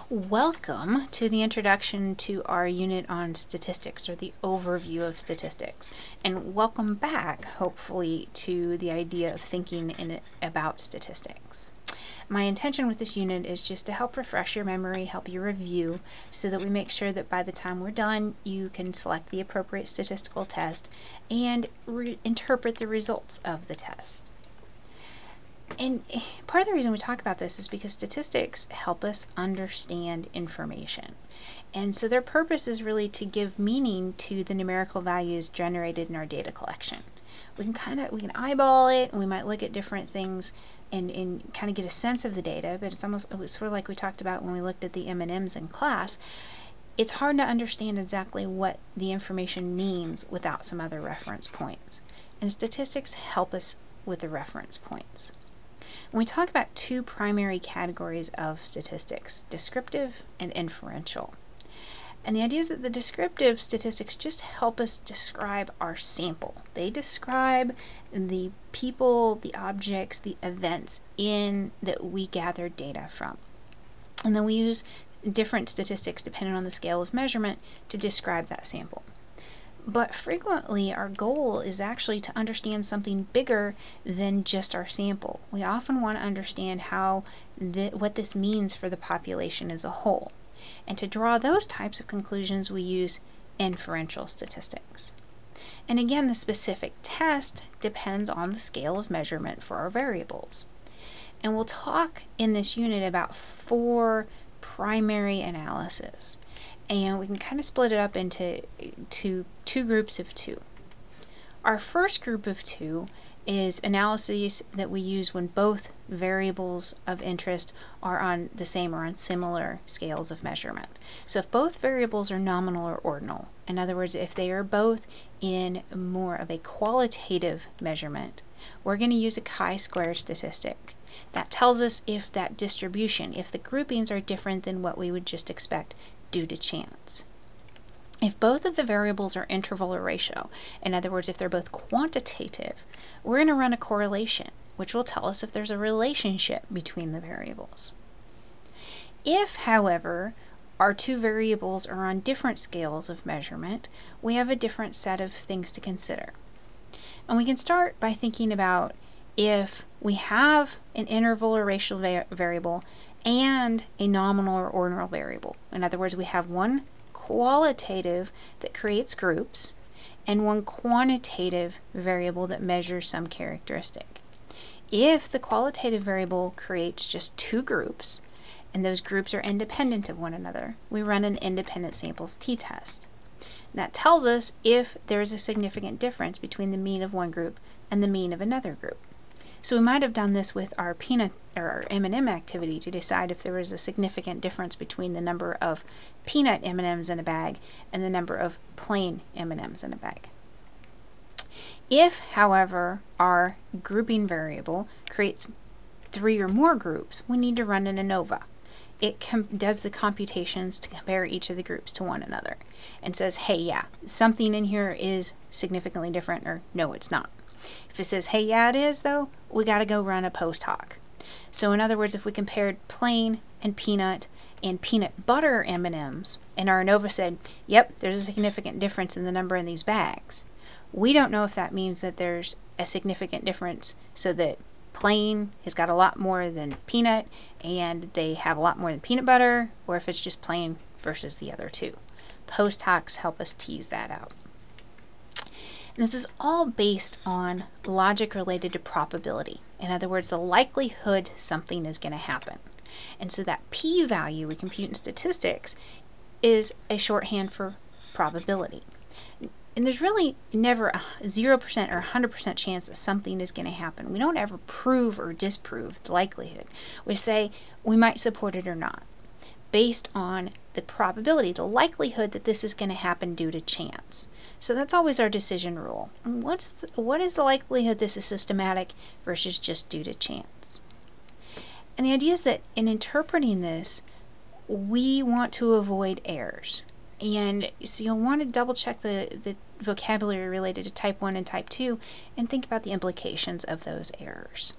Welcome to the introduction to our unit on statistics, or the overview of statistics, and welcome back, hopefully, to the idea of thinking about statistics. My intention with this unit is just to help refresh your memory, help you review, so that we make sure that by the time we're done, you can select the appropriate statistical test and interpret the results of the test. And part of the reason we talk about this is because statistics help us understand information. And so their purpose is really to give meaning to the numerical values generated in our data collection. We can eyeball it, and we might look at different things and kind of get a sense of the data, but it was sort of like we talked about when we looked at the M&Ms in class. It's hard to understand exactly what the information means without some other reference points. And statistics help us with the reference points. When we talk about two primary categories of statistics, descriptive and inferential. And the idea is that the descriptive statistics just help us describe our sample. They describe the people, the objects, the events that we gather data from. And then we use different statistics depending on the scale of measurement to describe that sample. But frequently our goal is actually to understand something bigger than just our sample. We often want to understand what this means for the population as a whole. And to draw those types of conclusions, we use inferential statistics. And again, the specific test depends on the scale of measurement for our variables. And we'll talk in this unit about 4 primary analyses. And we can kind of split it up into two groups of 2. Our first group of 2 is analyses that we use when both variables of interest are on the same or on similar scales of measurement. So if both variables are nominal or ordinal, in other words, if they are both in more of a qualitative measurement, we're going to use a chi-square statistic. That tells us if that distribution, if the groupings are different than what we would just expect due to chance. If both of the variables are interval or ratio, in other words, if they're both quantitative, we're going to run a correlation, which will tell us if there's a relationship between the variables. If, however, our 2 variables are on different scales of measurement, we have a different set of things to consider. And we can start by thinking about if we have an interval or ratio variable and a nominal or ordinal variable. In other words, we have one qualitative that creates groups and one quantitative variable that measures some characteristic. If the qualitative variable creates just 2 groups and those groups are independent of one another, we run an independent samples t-test. That tells us if there is a significant difference between the mean of one group and the mean of another group. So we might have done this with our M&M activity to decide if there was a significant difference between the number of peanut M&Ms in a bag and the number of plain M&Ms in a bag. If, however, our grouping variable creates 3 or more groups, we need to run an ANOVA. It does the computations to compare each of the groups to one another and says, hey, yeah, something in here is significantly different, or no, it's not. If it says, hey, yeah, it is, though, we got to go run a post hoc. So in other words, if we compared plain and peanut butter M&Ms, and our ANOVA said, yep, there's a significant difference in the number in these bags, we don't know if that means that there's a significant difference so that plain has got a lot more than peanut and they have a lot more than peanut butter, or if it's just plain versus the other 2. Post hocs help us tease that out. And this is all based on logic related to probability. In other words, the likelihood something is going to happen. And so that p-value we compute in statistics is a shorthand for probability. And there's really never a 0% or 100% chance that something is going to happen. We don't ever prove or disprove the likelihood. We say we might support it or not, based on the probability, the likelihood that this is going to happen due to chance. So that's always our decision rule. What is the likelihood this is systematic versus just due to chance? And the idea is that in interpreting this, we want to avoid errors. And so you'll want to double check the vocabulary related to type 1 and type 2 and think about the implications of those errors.